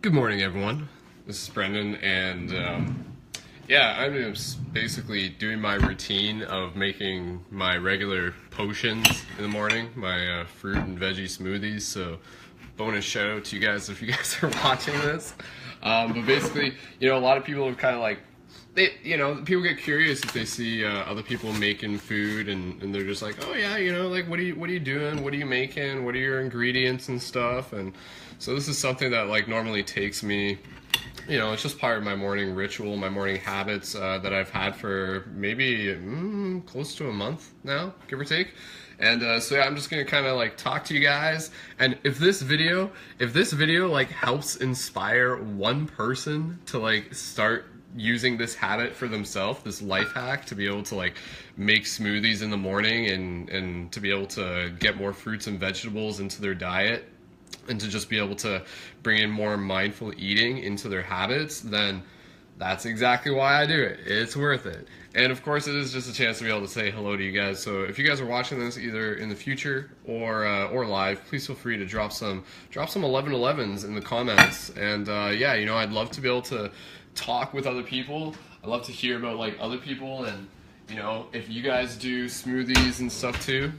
Good morning, everyone. This is Brendan, and yeah, I'm just basically doing my routine of making my regular potions in the morning, my fruit and veggie smoothies. So, bonus shout out to you guys if you guys are watching this. But basically, a lot of people have kind of like, people get curious if they see other people making food, and they're just like, oh yeah, like what are you doing? What are you making? What are your ingredients and stuff? And so this is something that like normally takes me, it's just part of my morning ritual, my morning habits that I've had for maybe close to a month now, give or take. And so yeah, I'm just gonna kind of like talk to you guys, and if this video like helps inspire one person to like start using this habit for themselves, this life hack to be able to like make smoothies in the morning and to be able to get more fruits and vegetables into their diet, and to just be able to bring in more mindful eating into their habits, then that's exactly why I do it. It's worth it. And of course, it is just a chance to be able to say hello to you guys. So if you guys are watching this either in the future or live, please feel free to drop some 1111s in the comments. And yeah, I'd love to be able to talk with other people. I love to hear about like other people, and if you guys do smoothies and stuff too.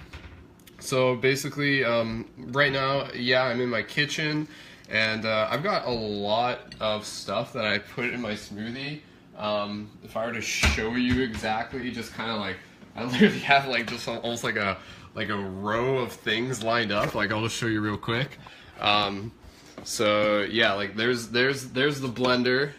So basically, right now, yeah, I'm in my kitchen, and I've got a lot of stuff that I put in my smoothie. If I were to show you exactly, just kind of like, I literally have like just almost like a row of things lined up. Like I'll just show you real quick. So yeah, like there's the blender.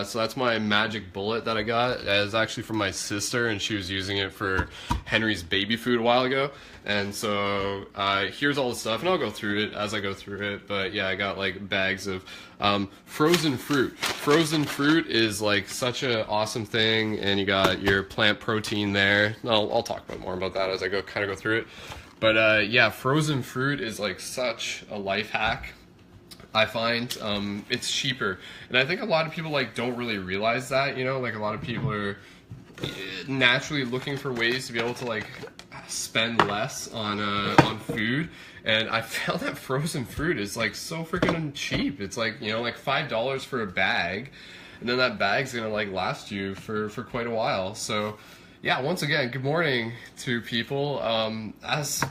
So that's my magic bullet that I got. It's actually from my sister, and she was using it for Henry's baby food a while ago. And so here's all the stuff, and I'll go through it as I go through it. But yeah, I got like bags of frozen fruit. Frozen fruit is like such an awesome thing, and you got your plant protein there. I'll talk about more about that as I go through it. But yeah, frozen fruit is like such a life hack. I find it's cheaper, and I think a lot of people like don't really realize that. Like a lot of people are naturally looking for ways to be able to like spend less on food, and I found that frozen fruit is like so freaking cheap. It's like like $5 for a bag, and then that bag's gonna like last you for quite a while. So yeah, once again, good morning to people. As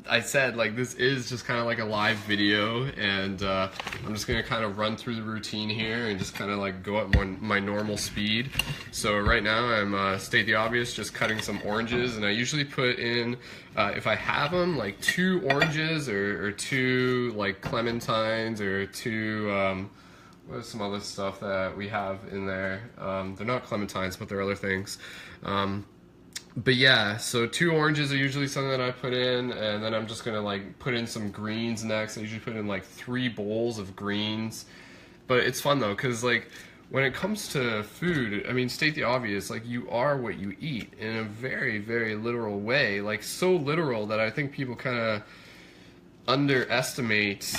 I said, like this is just kind of like a live video, and I'm just gonna kind of run through the routine here and just kind of like go at my normal speed. So right now I'm state the obvious, just cutting some oranges, and I usually put in, if I have them, like 2 oranges or 2 like clementines or 2 what's some other stuff that we have in there. They're not clementines, but they're other things. But yeah, so 2 oranges are usually something that I put in, and then I'm just gonna like put in some greens next. I usually put in like 3 bowls of greens. But it's fun though, because like when it comes to food, I mean, state the obvious, like you are what you eat in a very, very literal way. Like so literal that I think people kind of underestimate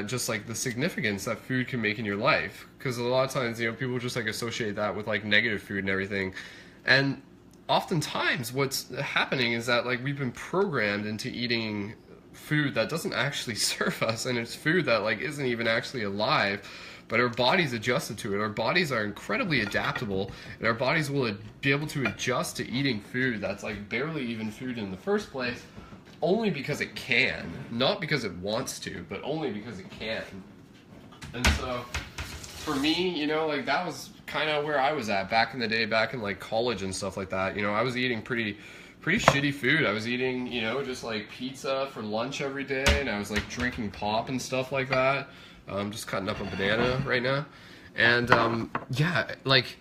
just like the significance that food can make in your life. Because a lot of times, people just like associate that with like negative food and everything. And oftentimes what's happening is that like we've been programmed into eating food that doesn't actually serve us, and it's food that like isn't even actually alive, but our bodies adjusted to it. Our bodies are incredibly adaptable, and our bodies will be able to adjust to eating food that's like barely even food in the first place, only because it can, not because it wants to, but only because it can. And so for me, like that was kind of where I was at back in the day, back in like college and stuff like that. I was eating pretty shitty food. I was eating, just like pizza for lunch every day, and I was like drinking pop and stuff like that. I'm just cutting up a banana right now. And yeah, like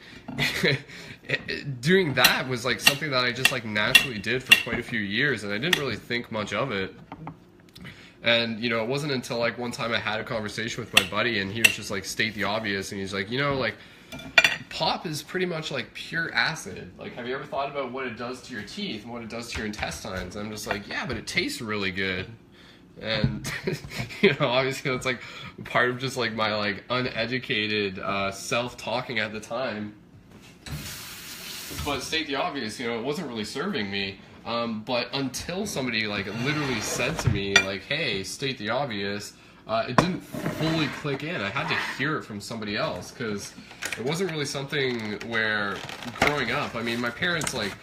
doing that was like something that I just like naturally did for quite a few years, and I didn't really think much of it. And it wasn't until like one time I had a conversation with my buddy, and he was just like state the obvious, and he's like, like pop is pretty much like pure acid. Like, have you ever thought about what it does to your teeth and what it does to your intestines? I'm just like, yeah, but it tastes really good. And obviously that's like part of just like my like uneducated self-talking at the time. But state the obvious, it wasn't really serving me. But until somebody like literally said to me like, hey, state the obvious, it didn't fully click in. I had to hear it from somebody else, because it wasn't really something where growing up, I mean, my parents, like,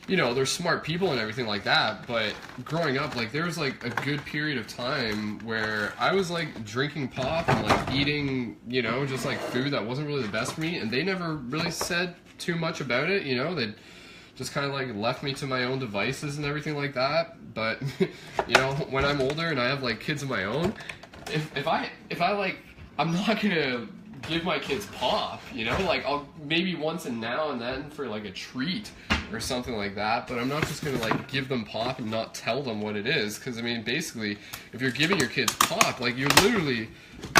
you know, they're smart people and everything like that, but growing up, like, there was like a good period of time where I was like drinking pop and like eating, you know, just like food that wasn't really the best for me, and they never really said too much about it, you know. They just kind of like left me to my own devices and everything like that. But you know, when I'm older and I have like kids of my own, if I like, I'm not gonna give my kids pop, you know, like I'll maybe once and now and then for like a treat or something like that, but I'm not just gonna like give them pop and not tell them what it is, because I mean, basically, if you're giving your kids pop, like you're literally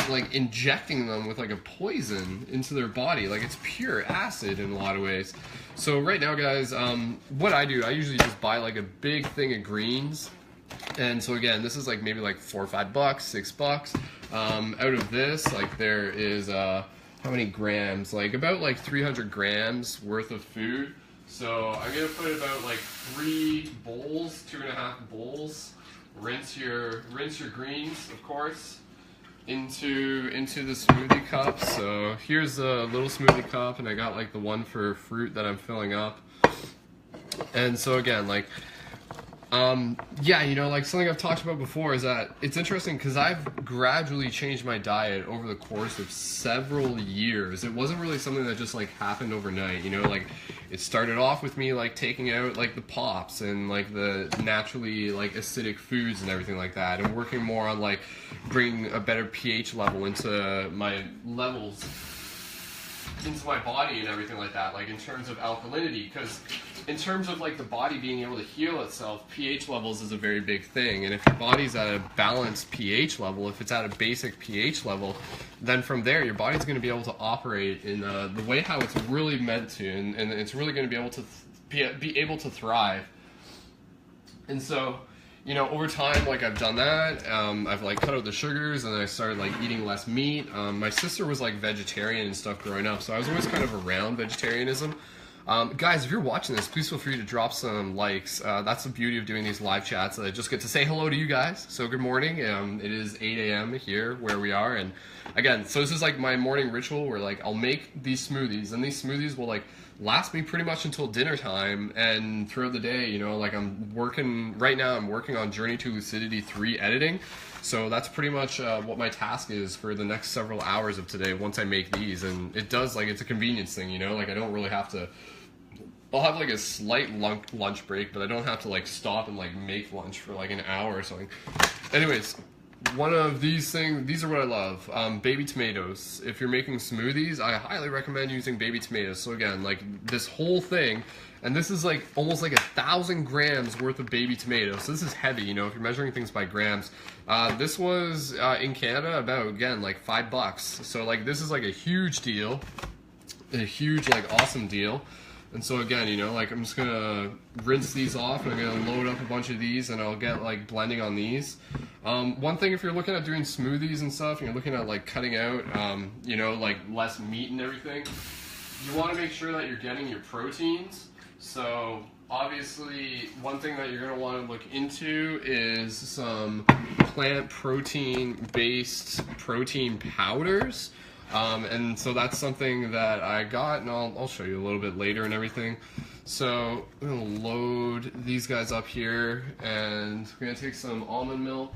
like injecting them with like a poison into their body. Like, it's pure acid in a lot of ways. So right now, guys, what I do, I usually just buy like a big thing of greens. And so again, this is like maybe like $4 or $5, $6. Out of this, like, there is how many grams? Like about like 300 grams worth of food. So I'm gonna put about like 3 bowls, 2.5 bowls. Rinse your greens, of course, into the smoothie cup. So here's a little smoothie cup, and I got like the one for fruit that I'm filling up. And so again, like, yeah, you know, like something I've talked about before is that it's interesting because I've gradually changed my diet over the course of several years. It wasn't really something that just like happened overnight, you know, like it started off with me like taking out like the pops and like the naturally like acidic foods and everything like that, and working more on like bringing a better pH level into my levels into my body and everything like that, like in terms of alkalinity, because in terms of like the body being able to heal itself, pH levels is a very big thing. And if your body's at a balanced pH level, if it's at a basic pH level, then from there your body's going to be able to operate in the way how it's really meant to, and it's really going to be able to thrive. And so, you know, over time, like, I've done that. I've like cut out the sugars, and I started like eating less meat. My sister was like vegetarian and stuff growing up, so I was always kind of around vegetarianism. Guys, if you're watching this, please feel free to drop some likes. That's the beauty of doing these live chats. I just get to say hello to you guys. So good morning. It is 8 a.m. here where we are, and again, so this is like my morning ritual where like I'll make these smoothies, and these smoothies will like last me pretty much until dinner time and throughout the day. You know, like I'm working on Journey to Lucidity 3 editing. So that's pretty much what my task is for the next several hours of today once I make these. And it does, like, it's a convenience thing, you know, like I don't really have to, I'll have like a slight lunch break, but I don't have to like stop and like make lunch for like an hour or something. Anyways, one of these things, these are what I love. Baby tomatoes. If you're making smoothies, I highly recommend using baby tomatoes. So again, like this whole thing, and this is like almost like 1,000 grams worth of baby tomatoes. So this is heavy, you know, if you're measuring things by grams. This was in Canada about, again, like $5. So like this is like a huge deal, a huge like awesome deal. And so again, you know, like I'm just gonna rinse these off, and I'm gonna load up a bunch of these, and I'll get like blending on these. One thing, if you're looking at doing smoothies and stuff, and you're looking at like cutting out, you know, like less meat and everything, you want to make sure that you're getting your proteins. So obviously, one thing that you're gonna want to look into is some plant protein-based protein powders. And so that's something that I got, and I'll show you a little bit later and everything. So I'm going to load these guys up here, and we're going to take some almond milk.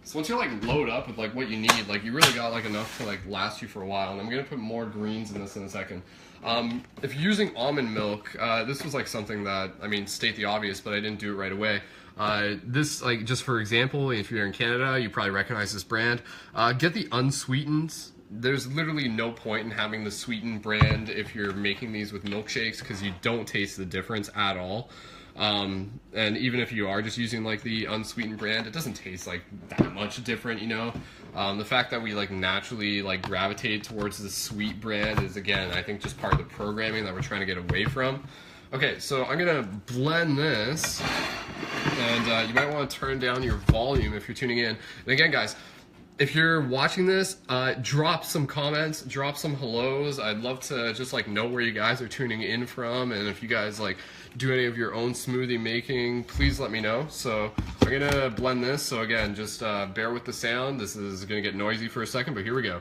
So once you're like load up with like what you need, like you really got like enough to like last you for a while. And I'm going to put more greens in this in a second. If you're using almond milk, this was like something that, I mean, state the obvious, but I didn't do it right away. This, like, just for example, if you're in Canada, you probably recognize this brand. Get the unsweetened. There's literally no point in having the sweetened brand if you're making these with milkshakes, because you don't taste the difference at all. And even if you are just using like the unsweetened brand, it doesn't taste like that much different, you know. The fact that we like naturally like gravitate towards the sweet brand is, again, I think just part of the programming that we're trying to get away from. Okay, so I'm gonna blend this, and you might want to turn down your volume if you're tuning in. And again, guys, if you're watching this, drop some comments, drop some hellos. I'd love to just like know where you guys are tuning in from, and if you guys like do any of your own smoothie making, please let me know. So I'm gonna blend this. So again, just bear with the sound. This is gonna get noisy for a second, but here we go.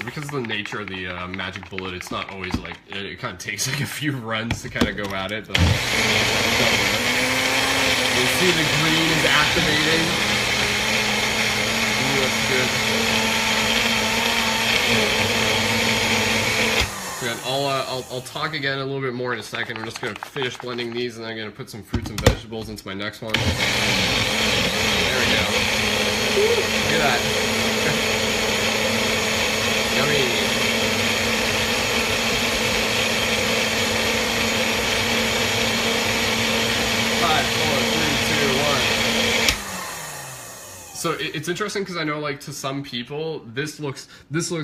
Because of the nature of the magic bullet, it's not always like, it kind of takes like a few runs to kind of go at it, but you see the green is activating. Ooh, that's good. Good. I'll talk again a little bit more in a second. I'm just going to finish blending these, and then I'm going to put some fruits and vegetables into my next one. There we go. Look at that. Yummy. Five, four, three, two, one. So it's interesting because I know, like, to some people this looks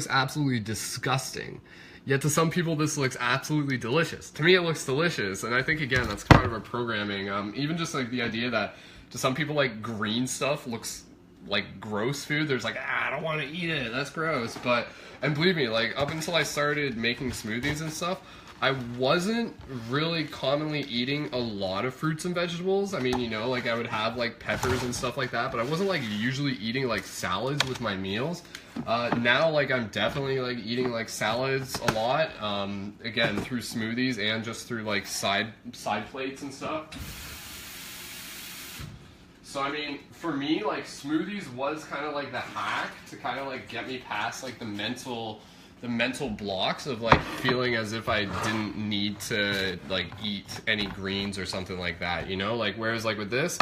absolutely disgusting, yet to some people this looks absolutely delicious. To me, it looks delicious, and I think again that's part of our programming. Even just like the idea that to some people like green stuff looks like gross food. There's like, I don't want to eat it, that's gross. But, and believe me, like up until I started making smoothies and stuff, I wasn't really commonly eating a lot of fruits and vegetables. I mean, you know, like I would have like peppers and stuff like that, but I wasn't like usually eating like salads with my meals. Now, like I'm definitely like eating like salads a lot, again, through smoothies and just through like side plates and stuff. So I mean, for me, like smoothies was kind of like the hack to kind of like get me past like the mental blocks of like feeling as if I didn't need to like eat any greens or something like that, you know? Like whereas like with this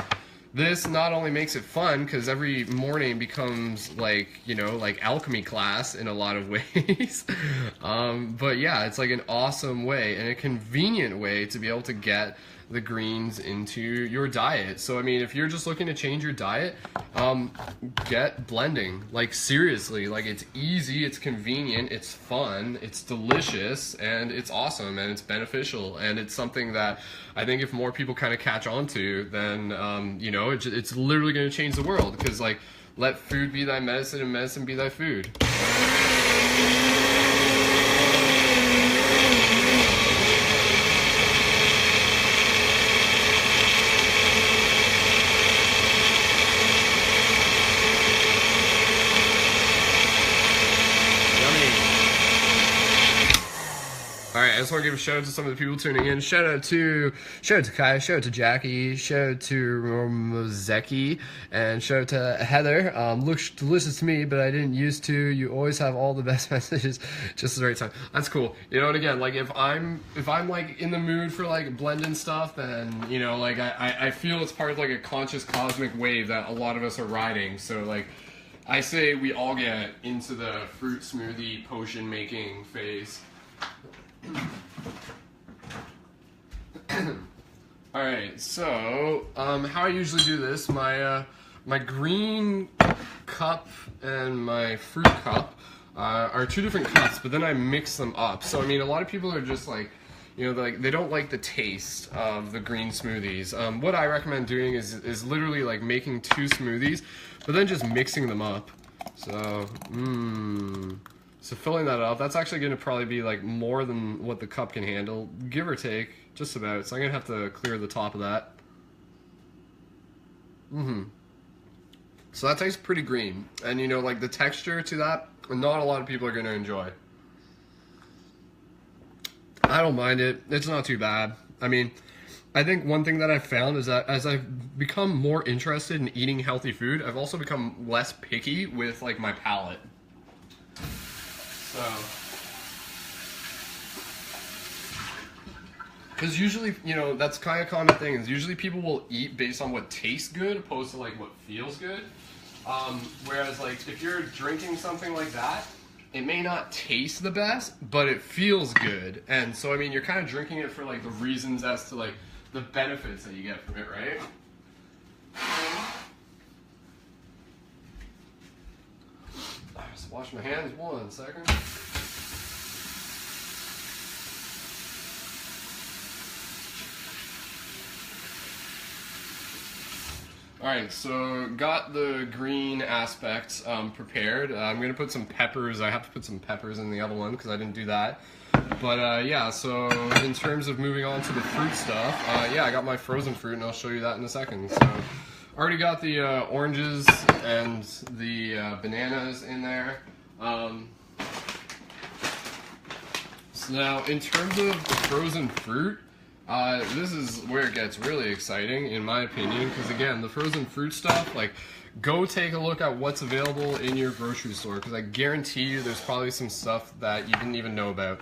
not only makes it fun because every morning becomes like, you know, like alchemy class in a lot of ways, but yeah, it's like an awesome way and a convenient way to be able to get the greens into your diet. So I mean, if you're just looking to change your diet, get blending. Like seriously, like it's easy, it's convenient, it's fun, it's delicious, and it's awesome, and it's beneficial, and it's something that I think if more people kind of catch on to, then you know, it's literally going to change the world, because like, let food be thy medicine and medicine be thy food. Alright, I just want to give a shout out to some of the people tuning in. Shout out to Kai, shout out to Jackie, shout out to Veggie, and shout out to Heather. Looks delicious to me, but I didn't used to. You always have all the best messages just at the right time. That's cool. You know, and again, like if I'm like in the mood for like blending stuff, then you know, like I feel it's part of like a conscious cosmic wave that a lot of us are riding. So like I say we all get into the fruit smoothie potion making phase. Alright, so how I usually do this, my green cup and my fruit cup are two different cups, but then I mix them up. So I mean, a lot of people are just like, you know, like they don't like the taste of the green smoothies. What I recommend doing is literally like making two smoothies, but then just mixing them up. So So filling that up, that's actually going to probably be like more than what the cup can handle, give or take, just about. So I'm going to have to clear the top of that. So that tastes pretty green. And you know, like the texture to that, not a lot of people are going to enjoy. I don't mind it. It's not too bad. I mean, I think one thing that I've found is that as I've become more interested in eating healthy food, I've also become less picky with like my palate. So, because usually, you know, that's kind of a common thing, is usually people will eat based on what tastes good opposed to like what feels good. Whereas like if you're drinking something like that, it may not taste the best, but it feels good. And so, I mean, you're kind of drinking it for like the reasons as to like the benefits that you get from it, right? Just wash my hands 1 second. Alright, so got the green aspects prepared. I'm going to put some peppers. I have to put some peppers in the other one because I didn't do that. But yeah, so in terms of moving on to the fruit stuff, yeah, I got my frozen fruit and I'll show you that in a second. So already got the oranges and the bananas in there. So now in terms of the frozen fruit, this is where it gets really exciting, in my opinion, because again, the frozen fruit stuff, like, go take a look at what's available in your grocery store, because I guarantee you there's probably some stuff that you didn't even know about.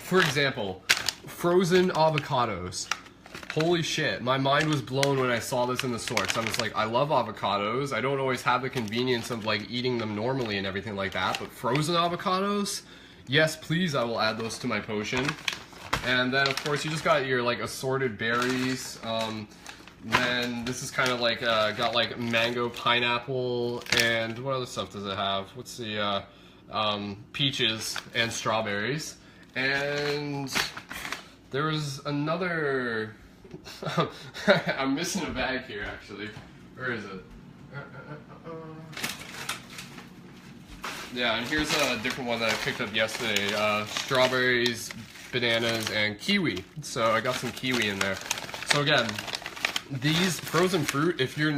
For example, frozen avocados. Holy shit, my mind was blown when I saw this in the store, because I'm just like, I love avocados. I don't always have the convenience of, like, eating them normally and everything like that, but frozen avocados? Yes, please, I will add those to my potion. And then, of course, you just got your, like, assorted berries. Then this is kind of like, got, like, mango, pineapple, and what other stuff does it have? What's the, peaches and strawberries. And there was another, I'm missing a bag here, actually. Where is it? Yeah, and here's a different one that I picked up yesterday. Strawberries, bananas, and kiwi. So I got some kiwi in there. So again, these frozen fruit, if you're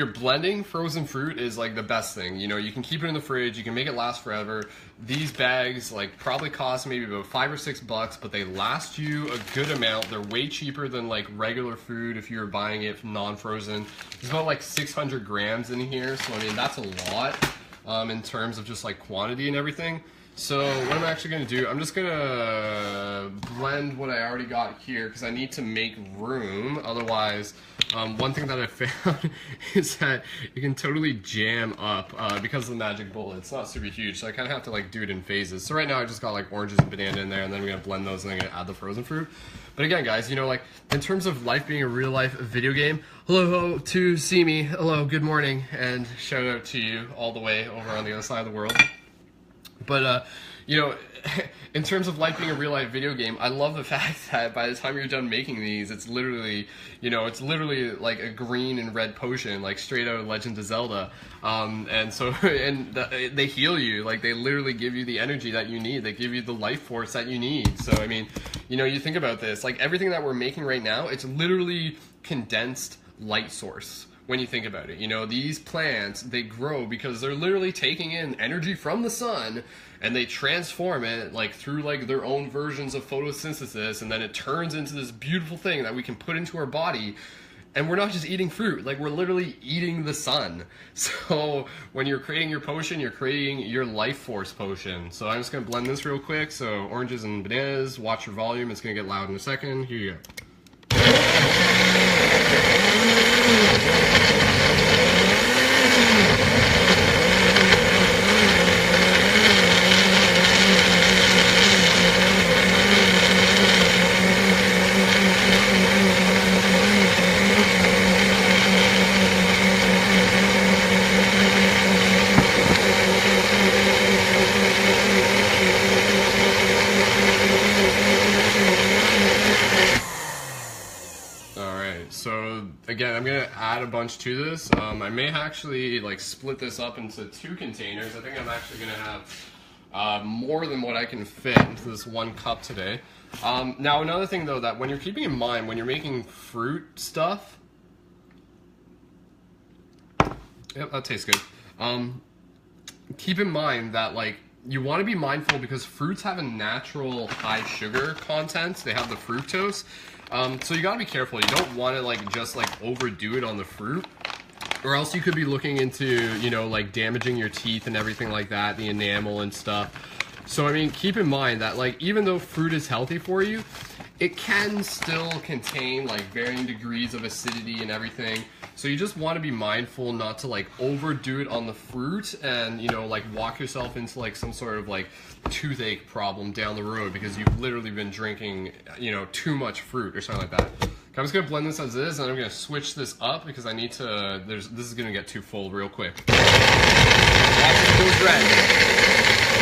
blending frozen fruit, is like the best thing. You know, you can keep it in the fridge, you can make it last forever. These bags like probably cost maybe about $5 or $6, but they last you a good amount. They're way cheaper than like regular food if you're buying it non-frozen. There's about like 600 grams in here, so I mean that's a lot in terms of just like quantity and everything. So what I'm actually going to do, I'm just going to blend what I already got here because I need to make room. Otherwise, one thing that I found is that you can totally jam up because of the magic bullet. It's not super huge, so I kind of have to like do it in phases. So right now I just got like oranges and banana in there, and then we're going to blend those and then I'm going to add the frozen fruit. But again, guys, you know, like in terms of life being a real life video game, hello to see me, hello, good morning, and shout out to you all the way over on the other side of the world. But, you know, in terms of life being a real life video game, I love the fact that by the time you're done making these, it's literally, you know, it's literally like a green and red potion, like straight out of Legend of Zelda. And so, they heal you, like they literally give you the energy that you need. They give you the life force that you need. So, I mean, you know, you think about this, like everything that we're making right now, it's literally condensed light source. When you think about it, you know, these plants, they grow because they're literally taking in energy from the sun and they transform it like through like their own versions of photosynthesis, and then it turns into this beautiful thing that we can put into our body. And we're not just eating fruit, like we're literally eating the sun. So when you're creating your potion, you're creating your life force potion. So I'm just gonna blend this real quick. So oranges and bananas, watch your volume, it's gonna get loud in a second. Here you go. So again, I'm gonna add a bunch to this. I may actually like split this up into 2 containers. I think I'm actually gonna have more than what I can fit into this 1 cup today. Now another thing though, that when you're keeping in mind when you're making fruit stuff, yep, that tastes good. Keep in mind that like you want to be mindful because fruits have a natural high sugar content. They have the fructose. So you gotta be careful. You don't want to like just like overdo it on the fruit, or else you could be looking into, you know, like damaging your teeth and everything like that, the enamel and stuff. So I mean, keep in mind that like even though fruit is healthy for you, it can still contain like varying degrees of acidity and everything. So you just want to be mindful not to like overdo it on the fruit and, you know, like walk yourself into like some sort of like toothache problem down the road because you've literally been drinking, you know, too much fruit or something like that. Okay, I'm just gonna blend this as is, and I'm gonna switch this up because I need to. This is gonna get too full real quick. Watch it goes red.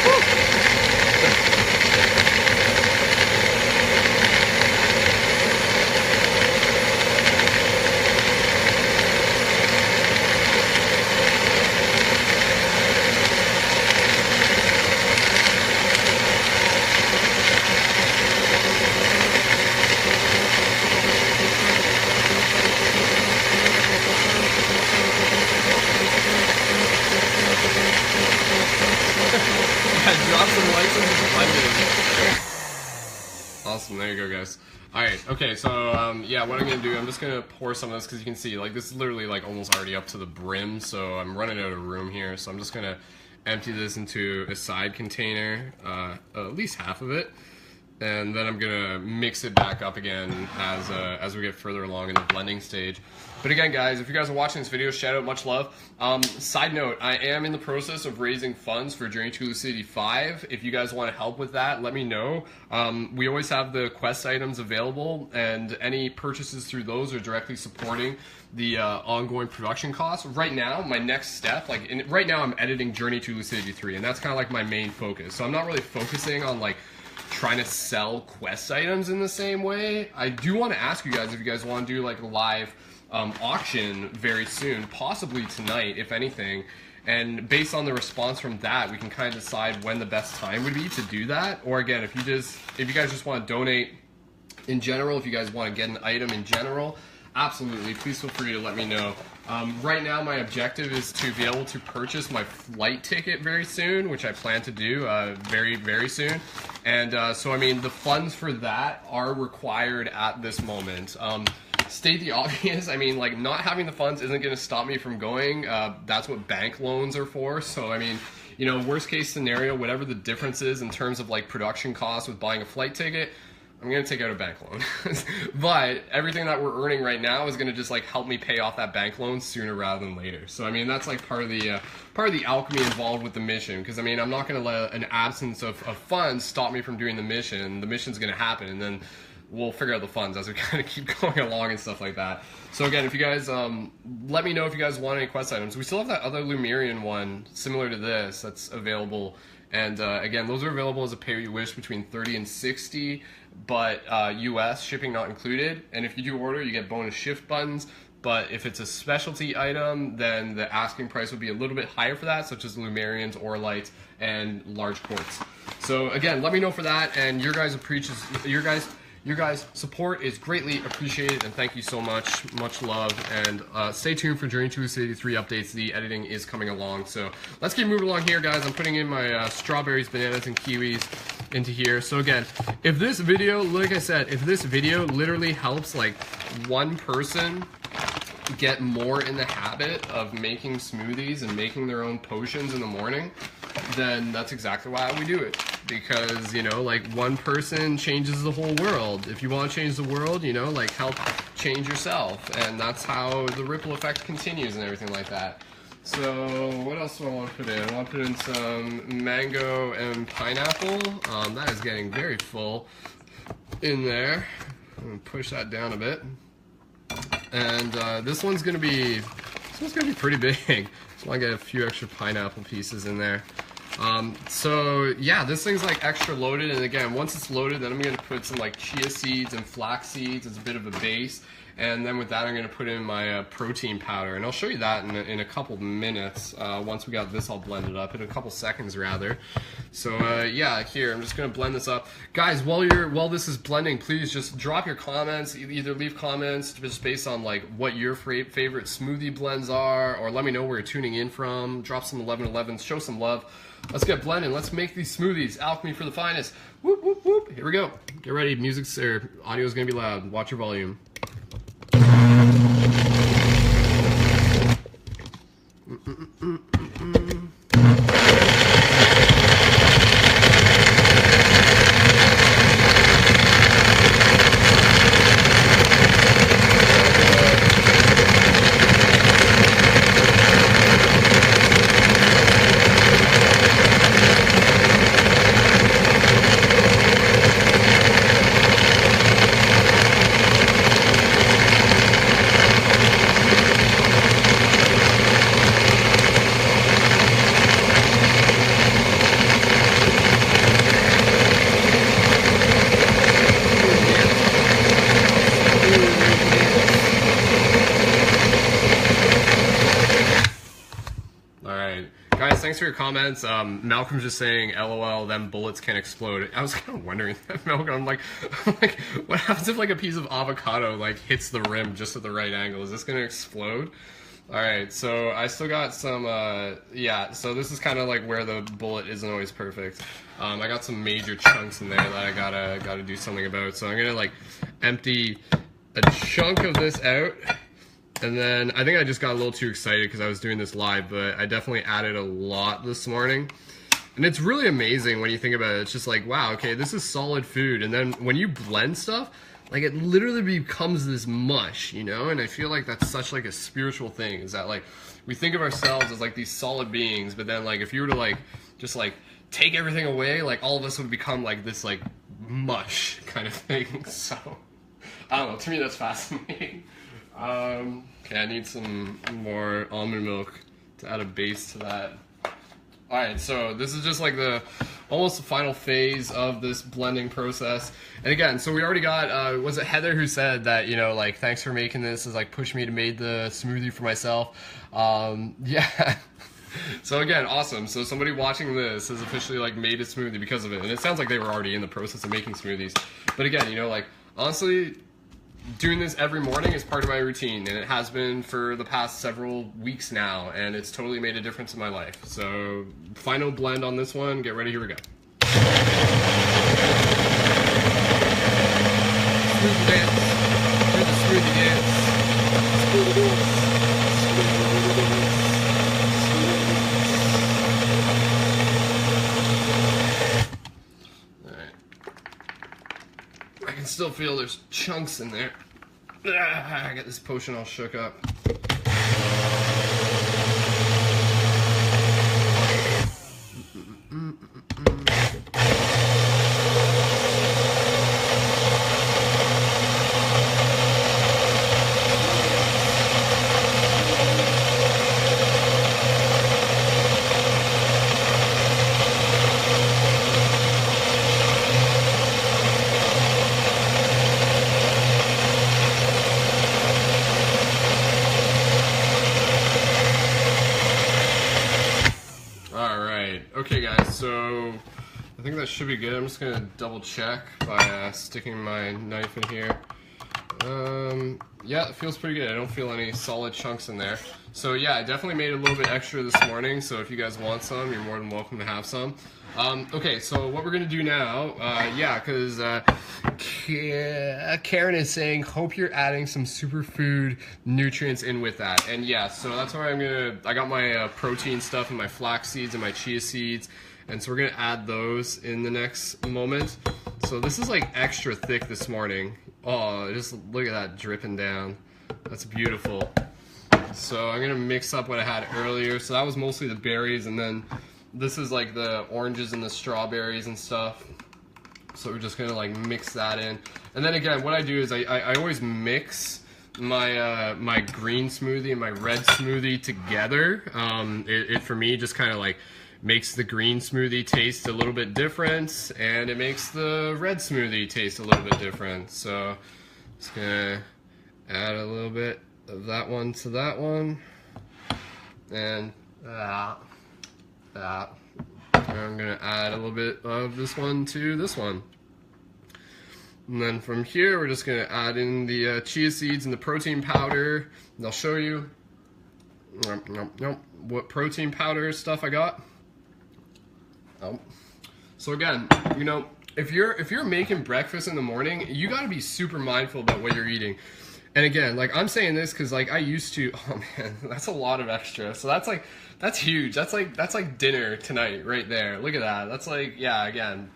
Woo! Awesome. There you go, guys. All right. Okay. So yeah, what I'm gonna do, I'm just gonna pour some of this because you can see like this is literally like almost already up to the brim. So I'm running out of room here. So I'm just gonna empty this into a side container, at least half of it. And then I'm gonna mix it back up again as we get further along in the blending stage. But again, guys, if you guys are watching this video, shout out, much love. Side note, I am in the process of raising funds for Journey to Lucidity 5. If you guys want to help with that, let me know. We always have the quest items available, and any purchases through those are directly supporting the ongoing production costs. Right now, my next step, right now I'm editing Journey to Lucidity 3, and that's kind of like my main focus. So I'm not really focusing on like trying to sell quest items in the same way. I do want to ask you guys if you guys want to do like a live auction very soon, possibly tonight, if anything. And based on the response from that, we can kind of decide when the best time would be to do that. Or again, if you guys just want to donate in general, if you guys want to get an item in general, absolutely, please feel free to let me know. Right now, my objective is to be able to purchase my flight ticket very soon, which I plan to do very, very soon. And so, I mean, the funds for that are required at this moment. State the obvious, I mean, like, not having the funds isn't going to stop me from going. That's what bank loans are for. So, I mean, you know, worst case scenario, whatever the difference is in terms of, like, production costs with buying a flight ticket, I'm going to take out a bank loan. But everything that we're earning right now is going to just like help me pay off that bank loan sooner rather than later. So I mean, that's like part of the alchemy involved with the mission, because I mean, I'm not going to let an absence of funds stop me from doing the mission. The mission's going to happen, and then we'll figure out the funds as we kind of keep going along and stuff like that. So again, if you guys let me know if you guys want any quest items. We still have that other Lumerian one similar to this that's available. And again, those are available as a pay what you wish between 30 and 60, but US shipping not included. And if you do order, you get bonus shift buttons. But if it's a specialty item, then the asking price would be a little bit higher for that, such as Lumerians, Orlites, and large quartz. So again, let me know for that. And your guys' support is greatly appreciated, and thank you so much. Much love, and stay tuned for Journey to Lucidity 3 updates. The editing is coming along, so let's keep moving along here, guys. I'm putting in my strawberries, bananas, and kiwis into here. So again, if this video, like I said, if this video literally helps like one person get more in the habit of making smoothies and making their own potions in the morning, then that's exactly why we do it. Because, you know, like, one person changes the whole world. If you want to change the world, you know, like, help change yourself. And that's how the ripple effect continues and everything like that. So, what else do I want to put in? I want to put in some mango and pineapple. That is getting very full in there. I'm going to push that down a bit. And this one's going to be pretty big. So I want to get a few extra pineapple pieces in there. So yeah, this thing's like extra loaded, and again, once it's loaded, then I'm going to put some like chia seeds and flax seeds as a bit of a base, and then with that I'm going to put in my protein powder, and I'll show you that in a couple minutes, once we got this all blended up, in a couple seconds rather. So yeah, here, I'm just going to blend this up. Guys, while this is blending, please just drop your comments, either leave comments just based on like what your favorite smoothie blends are, or let me know where you're tuning in from, drop some 1111s, show some love. Let's get blending. Let's make these smoothies. Alchemy for the finest. Whoop, whoop, whoop. Here we go. Get ready. Music's or audio's gonna be loud. Watch your volume. Guys, thanks for your comments. Malcolm's just saying, LOL, them bullets can explode. I was kind of wondering that, Malcolm. I'm like, what happens if like a piece of avocado like hits the rim just at the right angle? Is this gonna explode? All right, so I still got some, yeah, so this is kind of like where the bullet isn't always perfect. I got some major chunks in there that I gotta do something about. So I'm gonna like empty a chunk of this out, and then I think I just got a little too excited because I was doing this live, but I definitely added a lot this morning. And it's really amazing when you think about it. It's just like, wow, okay, this is solid food. And then when you blend stuff, like it literally becomes this mush, you know? And I feel like that's such like a spiritual thing, is that like we think of ourselves as like these solid beings, but then like if you were to like just like take everything away, like all of us would become like this like mush kind of thing. So I don't know, to me that's fascinating. Okay, I need some more almond milk to add a base to that. Alright, so this is just like the almost the final phase of this blending process. And again, so we already got, was it Heather who said that, you know, like, thanks for making this, is like push me to make the smoothie for myself. Yeah. So again, awesome. So somebody watching this has officially like made a smoothie because of it. And it sounds like they were already in the process of making smoothies. But again, you know, like, honestly, doing this every morning is part of my routine, and it has been for the past several weeks now, and it's totally made a difference in my life. So final blend on this one, get ready, here we go. Smoothie dance, do the smoothie dance, smoothie dance, smoothie dance. I can still feel there's chunks in there. I got this potion all shook up. Okay guys, so I think that should be good. I'm just gonna double check by sticking my knife in here. Yeah, it feels pretty good. I don't feel any solid chunks in there. So yeah, I definitely made a little bit extra this morning, so if you guys want some, you're more than welcome to have some. Okay, so what we're gonna do now, yeah, because Karen is saying, hope you're adding some superfood nutrients in with that. And yeah, so that's where I got my protein stuff and my flax seeds and my chia seeds, and so we're gonna add those in the next moment. So this is like extra thick this morning. Oh, just look at that dripping down. That's beautiful. So I'm gonna mix up what I had earlier. So that was mostly the berries, and then this is like the oranges and the strawberries and stuff. So we're just gonna like mix that in. And then again, what I do is I always mix my my green smoothie and my red smoothie together. It for me just kind of like makes the green smoothie taste a little bit different, and it makes the red smoothie taste a little bit different. So just gonna add a little bit of that one to that one, and that. And I'm gonna add a little bit of this one to this one. And then from here, we're just gonna add in the chia seeds and the protein powder. And I'll show you what protein powder stuff I got. So again, you know, if you're making breakfast in the morning, you got to be super mindful about what you're eating. And again, like I'm saying this because like I used to, oh man, that's a lot of extra. So that's huge. That's like dinner tonight right there. Look at that. That's like, yeah, again,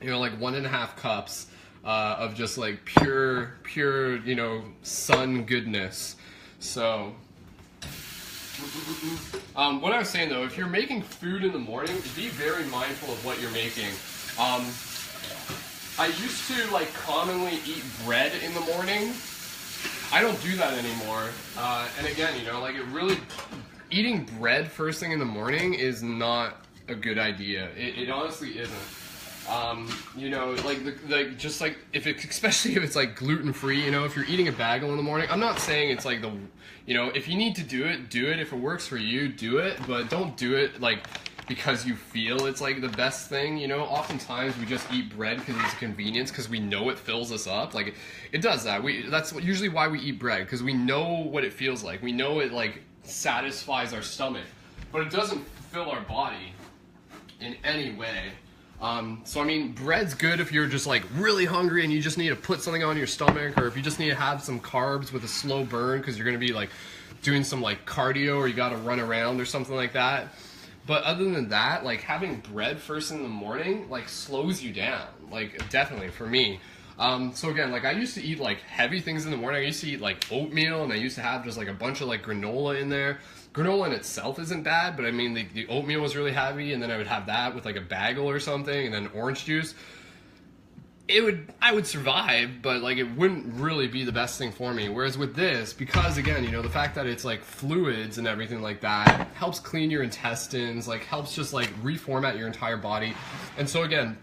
you know, like 1.5 cups of just like pure, you know, sun goodness. So what I was saying though, if you're making food in the morning, be very mindful of what you're making. I used to like commonly eat bread in the morning. I don't do that anymore. And again, you know, like it really, eating bread first thing in the morning is not a good idea. It honestly isn't. You know, like just like especially if it's like gluten free. You know, if you're eating a bagel in the morning, I'm not saying it's like the, you know, if you need to do it, do it. If it works for you, do it. But don't do it like because you feel it's like the best thing. You know, oftentimes we just eat bread because it's a convenience, because we know it fills us up. Like it does that. That's usually why we eat bread, because we know what it feels like. We know it like satisfies our stomach, but it doesn't fill our body in any way. So I mean, bread's good if you're just like really hungry and you just need to put something on your stomach, or if you just need to have some carbs with a slow burn because you're going to be like doing some like cardio, or you got to run around or something like that. But other than that, like having bread first in the morning like slows you down, like definitely for me. So again, like I used to eat like heavy things in the morning. I used to eat like oatmeal, and I used to have just like a bunch of like granola in there. Granola in itself isn't bad, but I mean the oatmeal was really heavy, and then I would have that with like a bagel or something, and then orange juice. I would survive, but like it wouldn't really be the best thing for me. Whereas with this, because again, you know, the fact that it's like fluids and everything like that helps clean your intestines, like helps just like reformat your entire body. And so again,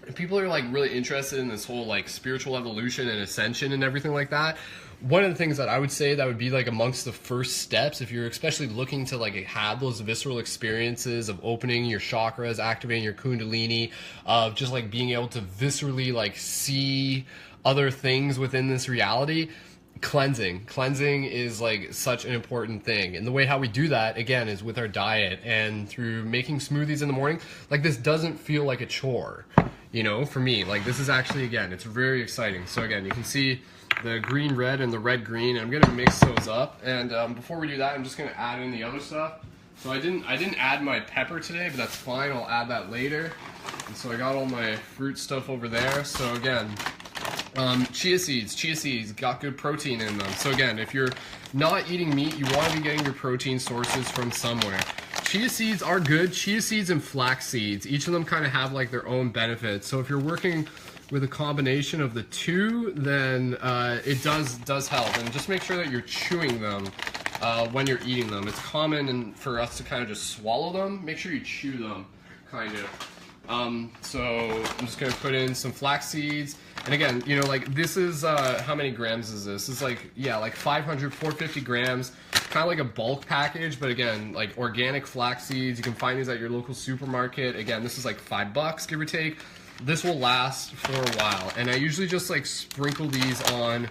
if people are like really interested in this whole like spiritual evolution and ascension and everything like that, one of the things that I would say that would be like amongst the first steps, if you're especially looking to like have those visceral experiences of opening your chakras, activating your kundalini, of just like being able to viscerally like see other things within this reality, cleansing is like such an important thing. And the way how we do that again is with our diet and through making smoothies in the morning. Like this doesn't feel like a chore, you know, for me. Like this is actually, again, it's very exciting. So again, you can see the green red and the red green. I'm gonna mix those up, and before we do that, I'm just gonna add in the other stuff. So I didn't add my pepper today, but that's fine, I'll add that later. And so I got all my fruit stuff over there. So again, chia seeds got good protein in them. So again, if you're not eating meat, you want to be getting your protein sources from somewhere. Chia seeds are good. Chia seeds and flax seeds, each of them kind of have like their own benefits. So if you're working with a combination of the two, then it does help. And just make sure that you're chewing them when you're eating them. It's common for us to kind of just swallow them. Make sure you chew them, kind of. So I'm just gonna put in some flax seeds. And again, you know, like this is, how many grams is this? It's like, yeah, like 450 grams. Kind of like a bulk package, but again, like organic flax seeds. You can find these at your local supermarket. Again, this is like $5, give or take. This will last for a while. And I usually just like sprinkle these on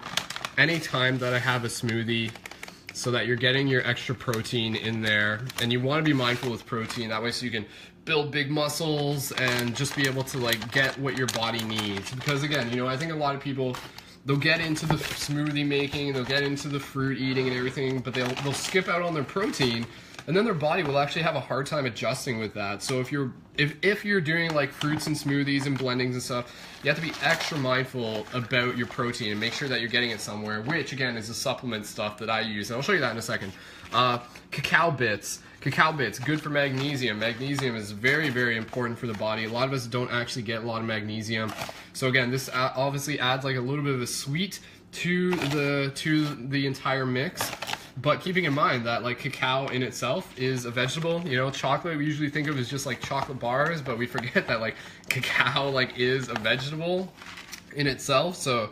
any time that I have a smoothie so that you're getting your extra protein in there. And you want to be mindful with protein, that way so you can build big muscles and just be able to like get what your body needs. Because again, you know, I think a lot of people, they'll get into the smoothie making, they'll get into the fruit eating and everything, but they'll skip out on their protein, and then their body will actually have a hard time adjusting with that. So if you're doing like fruits and smoothies and blendings and stuff, you have to be extra mindful about your protein and make sure that you're getting it somewhere, which again is the supplement stuff that I use. And I'll show you that in a second. Cacao bits, good for magnesium. Magnesium is very, very important for the body. A lot of us don't actually get a lot of magnesium. So again, this obviously adds like a little bit of a sweet to the entire mix. But keeping in mind that like cacao in itself is a vegetable. You know, chocolate we usually think of as just like chocolate bars, but we forget that like cacao like is a vegetable in itself. So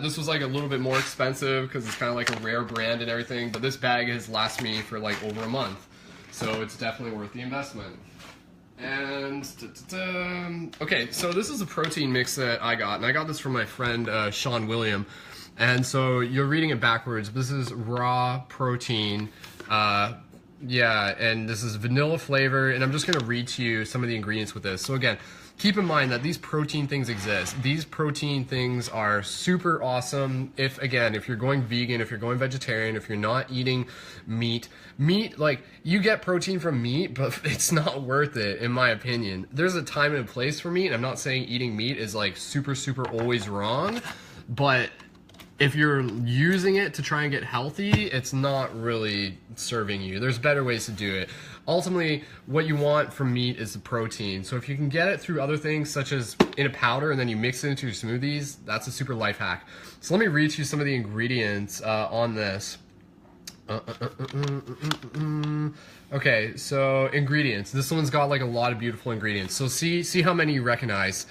this was like a little bit more expensive because it's kind of like a rare brand and everything, but this bag has lasted me for like over a month. So it's definitely worth the investment. And okay, so this is a protein mix that I got, and I got this from my friend Sean William. And so you're reading it backwards. This is raw protein. Yeah, and this is vanilla flavor, and I'm just gonna read to you some of the ingredients with this. So again, keep in mind that these protein things exist. These protein things are super awesome if you're going vegan, if you're going vegetarian, if you're not eating meat, like you get protein from meat, but it's not worth it in my opinion. There's a time and a place for meat. I'm not saying eating meat is like super always wrong, but if you're using it to try and get healthy, it's not really serving you. There's better ways to do it. Ultimately, what you want from meat is the protein. So if you can get it through other things, such as in a powder, and then you mix it into your smoothies, that's a super life hack. So let me read you some of the ingredients on this. Okay, so ingredients. This one's got like a lot of beautiful ingredients. So see how many you recognize.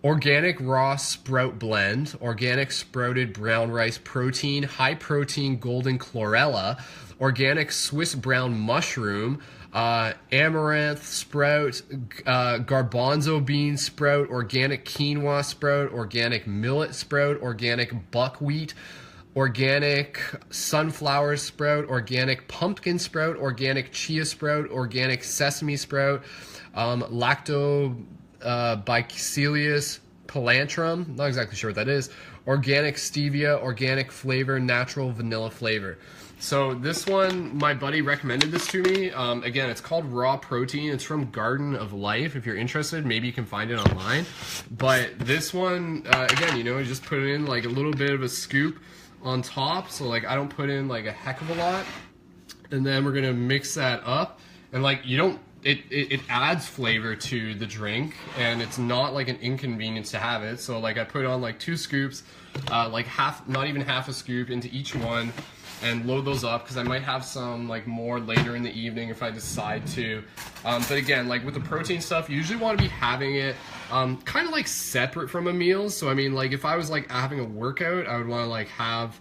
Organic raw sprout blend, organic sprouted brown rice protein, high protein golden chlorella, organic Swiss brown mushroom, amaranth sprout, garbanzo bean sprout, organic quinoa sprout, organic millet sprout, organic buckwheat, organic sunflower sprout, organic pumpkin sprout, organic chia sprout, organic sesame sprout, lactobacillus palantrum, not exactly sure what that is, organic stevia, organic flavor, natural vanilla flavor. So this one, my buddy recommended this to me. Again, it's called Raw Protein. It's from Garden of Life. If you're interested, maybe you can find it online. But this one, again, you know, you just put it in like a little bit of a scoop on top. So like I don't put in like a heck of a lot. And then we're gonna mix that up. And like you don't, it adds flavor to the drink, and it's not like an inconvenience to have it. So like I put on like 2 scoops, like not even half a scoop into each one, and load those up because I might have some like more later in the evening if I decide to. But again, like with the protein stuff, you usually want to be having it kind of like separate from a meal. So I mean, like if I was like having a workout, I would want to like have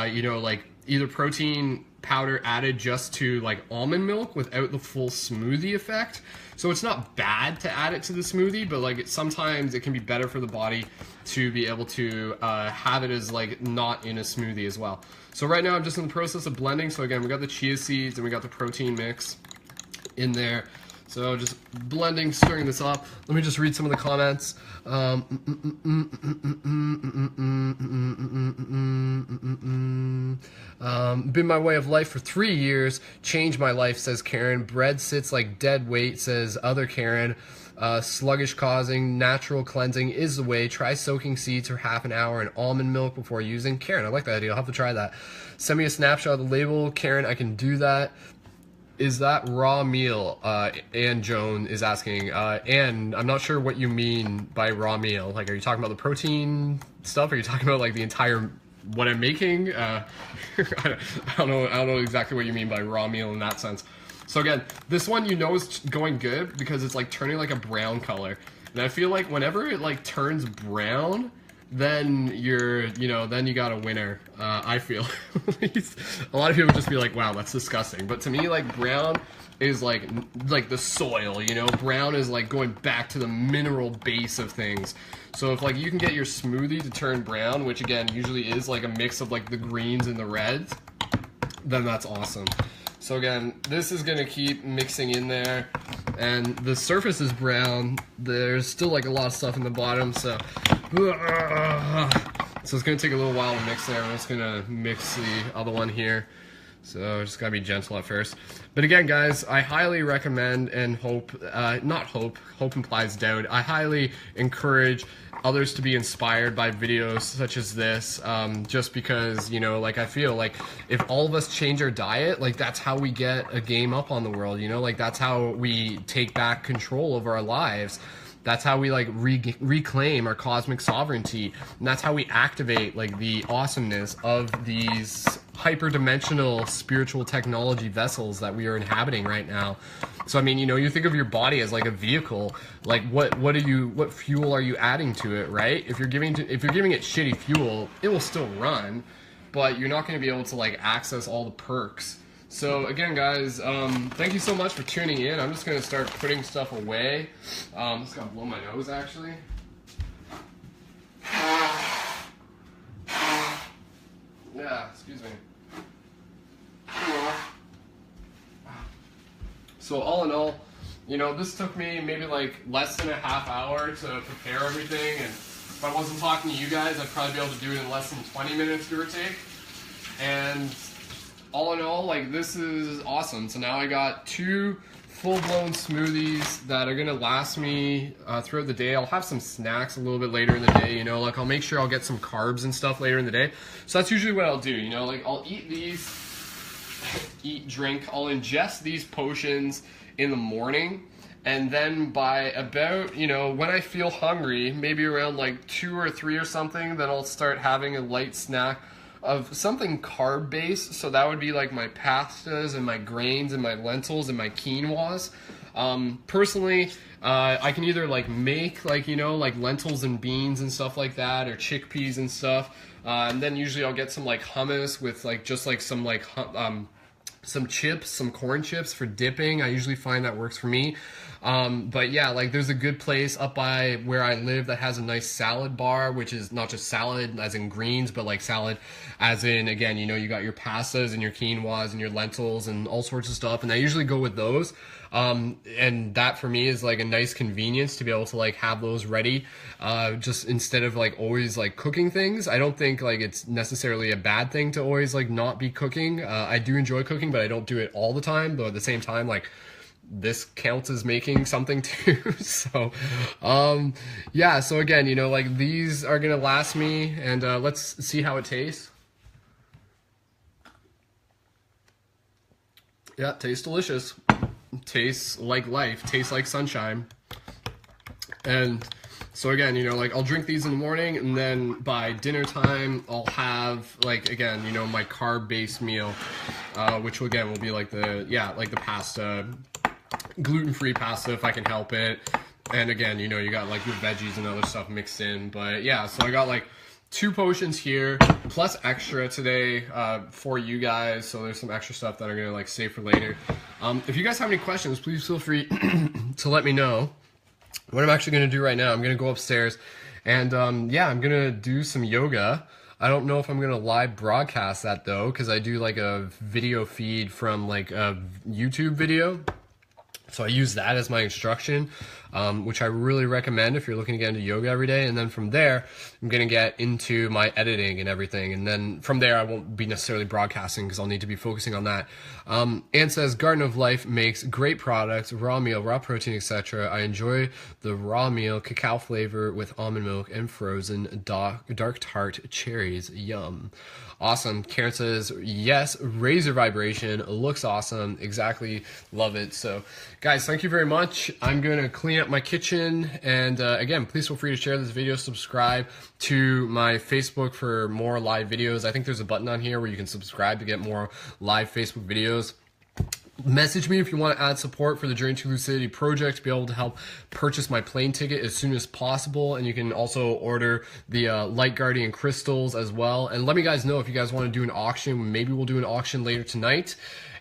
you know, like either protein powder added just to like almond milk without the full smoothie effect. So it's not bad to add it to the smoothie, but like sometimes it can be better for the body to be able to have it as like not in a smoothie as well. So right now I'm just in the process of blending. So again, we got the chia seeds and we got the protein mix in there. So just blending, stirring this up. Let me just read some of the comments. Been my way of life for 3 years. Changed my life, says Karen. Bread sits like dead weight, says other Karen. Sluggish causing, natural cleansing is the way. Try soaking seeds for half an hour in almond milk before using. Karen, I like that idea. I'll have to try that. Send me a snapshot of the label. Karen, I can do that. Is that raw meal? Ann Joan is asking. Ann, I'm not sure what you mean by raw meal. Like, are you talking about the protein stuff? Are you talking about like the entire what I'm making? I don't know exactly what you mean by raw meal in that sense. So again, this one you know is going good because it's like turning like a brown color, and I feel like whenever it like turns brown, then then you got a winner. I feel a lot of people just be like, wow, that's disgusting. But to me, like brown is like the soil, you know, brown is like going back to the mineral base of things. So if like you can get your smoothie to turn brown, which again usually is like a mix of like the greens and the reds, then that's awesome. So again, this is gonna keep mixing in there, and the surface is brown. There's still like a lot of stuff in the bottom, so it's gonna take a little while to mix there. I'm just gonna mix the other one here. So just gotta be gentle at first. But again, guys, I highly recommend and hope implies doubt. I highly encourage others to be inspired by videos such as this, just because, you know, like I feel like if all of us change our diet, like that's how we get a game up on the world, you know, like that's how we take back control of our lives. That's how we like reclaim our cosmic sovereignty, and that's how we activate like the awesomeness of these hyperdimensional spiritual technology vessels that we are inhabiting right now. So I mean, you know, you think of your body as like a vehicle. Like what fuel are you adding to it, right? If you're giving it shitty fuel, it will still run, but you're not going to be able to like access all the perks. So again, guys, thank you so much for tuning in. I'm just gonna start putting stuff away. I'm just gonna blow my nose, actually. Yeah, excuse me. So all in all, you know, this took me maybe like less than a half hour to prepare everything, and if I wasn't talking to you guys, I'd probably be able to do it in less than 20 minutes, give or take. And all in all, like, this is awesome. So now I got 2 full-blown smoothies that are gonna last me throughout the day. I'll have some snacks a little bit later in the day, you know, like I'll make sure I'll get some carbs and stuff later in the day. So that's usually what I'll do, you know, like I'll eat these, I'll ingest these potions in the morning, and then by about, you know, when I feel hungry, maybe around like 2 or 3 or something, then I'll start having a light snack of something carb based. So that would be like my pastas and my grains and my lentils and my quinoas. Personally, I can either like make like, you know, like lentils and beans and stuff like that, or chickpeas and stuff. And then usually I'll get some like hummus with like just like some like some chips, some corn chips for dipping. I usually find that works for me. But yeah, like there's a good place up by where I live that has a nice salad bar, which is not just salad as in greens, but like salad as in, again, you know, you got your pastas and your quinoas and your lentils and all sorts of stuff. And I usually go with those. And that for me is like a nice convenience to be able to like have those ready, just instead of like always like cooking things. I don't think like it's necessarily a bad thing to always like not be cooking. I do enjoy cooking, but I don't do it all the time. But at the same time, like this counts as making something too. So, yeah. So again, you know, like these are gonna last me, and let's see how it tastes. Yeah, tastes delicious. Tastes like life, tastes like sunshine. And so again, you know, like I'll drink these in the morning, and then by dinner time I'll have like, again, you know, my carb-based meal, which again will be like the pasta, gluten-free pasta if I can help it. And again, you know, you got like your veggies and other stuff mixed in. But yeah, so I got like 2 potions here plus extra today for you guys. So there's some extra stuff that I'm gonna like save for later. If you guys have any questions, please feel free to let me know. What I'm actually gonna do right now, I'm gonna go upstairs and yeah, I'm gonna do some yoga. I don't know if I'm gonna live broadcast that though, because I do like a video feed from like a YouTube video. So I use that as my instruction, which I really recommend if you're looking to get into yoga every day. And then from there, I'm going to get into my editing and everything. And then from there, I won't be necessarily broadcasting because I'll need to be focusing on that. Ann says, Garden of Life makes great products, raw meal, raw protein, etc. I enjoy the raw meal, cacao flavor with almond milk and frozen dark tart cherries. Yum. Awesome. Karen says, yes, razor vibration looks awesome. Exactly. Love it. So guys, thank you very much. I'm going to clean up my kitchen. And again, please feel free to share this video, subscribe to my Facebook for more live videos. I think there's a button on here where you can subscribe to get more live Facebook videos. Message me if you want to add support for the Journey to Lucidity project to be able to help purchase my plane ticket as soon as possible. And you can also order the Light Guardian crystals as well. And let me guys know if you guys want to do an auction. Maybe we'll do an auction later tonight.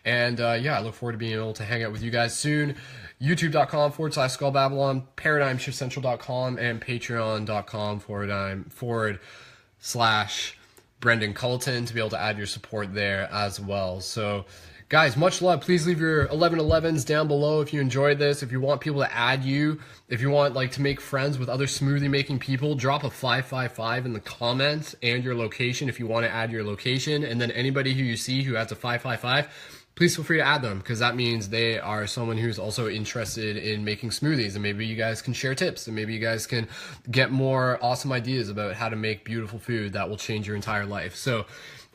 And yeah, I look forward to being able to hang out with you guys soon. YouTube.com/SkullBabylon, ParadigmShiftCentral.com, and Patreon.com/Brendan Culleton to be able to add your support there as well. So guys, much love. Please leave your 1111s down below if you enjoyed this. If you want people to add you, if you want like to make friends with other smoothie making people, drop a 555 in the comments and your location if you want to add your location. And then anybody who you see who adds a 555, please feel free to add them, because that means they are someone who's also interested in making smoothies, and maybe you guys can share tips, and maybe you guys can get more awesome ideas about how to make beautiful food that will change your entire life. So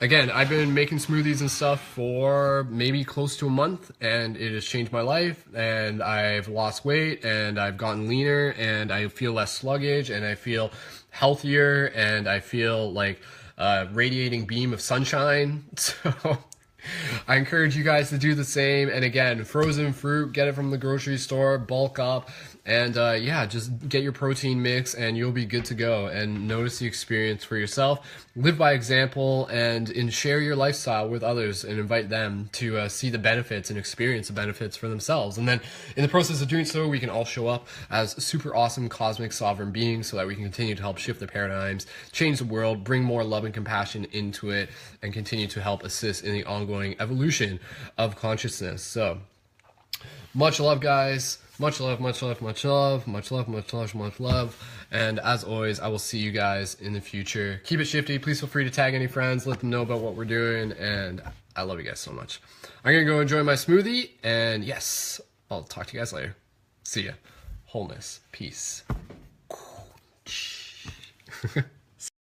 again, I've been making smoothies and stuff for maybe close to a month, and it has changed my life, and I've lost weight, and I've gotten leaner, and I feel less sluggish, and I feel healthier, and I feel like a radiating beam of sunshine. So I encourage you guys to do the same. And again, frozen fruit, get it from the grocery store, bulk up, and yeah, just get your protein mix and you'll be good to go. And notice the experience for yourself. Live by example and share your lifestyle with others and invite them to see the benefits and experience the benefits for themselves. And then in the process of doing so, we can all show up as super awesome cosmic sovereign beings so that we can continue to help shift the paradigms, change the world, bring more love and compassion into it, and continue to help assist in the ongoing evolution of consciousness. So much love, guys. Much love, much love, much love, much love, much love, much love. And as always, I will see you guys in the future. Keep it shifty. Please feel free to tag any friends, let them know about what we're doing. And I love you guys so much. I'm going to go enjoy my smoothie. And yes, I'll talk to you guys later. See ya. Wholeness. Peace.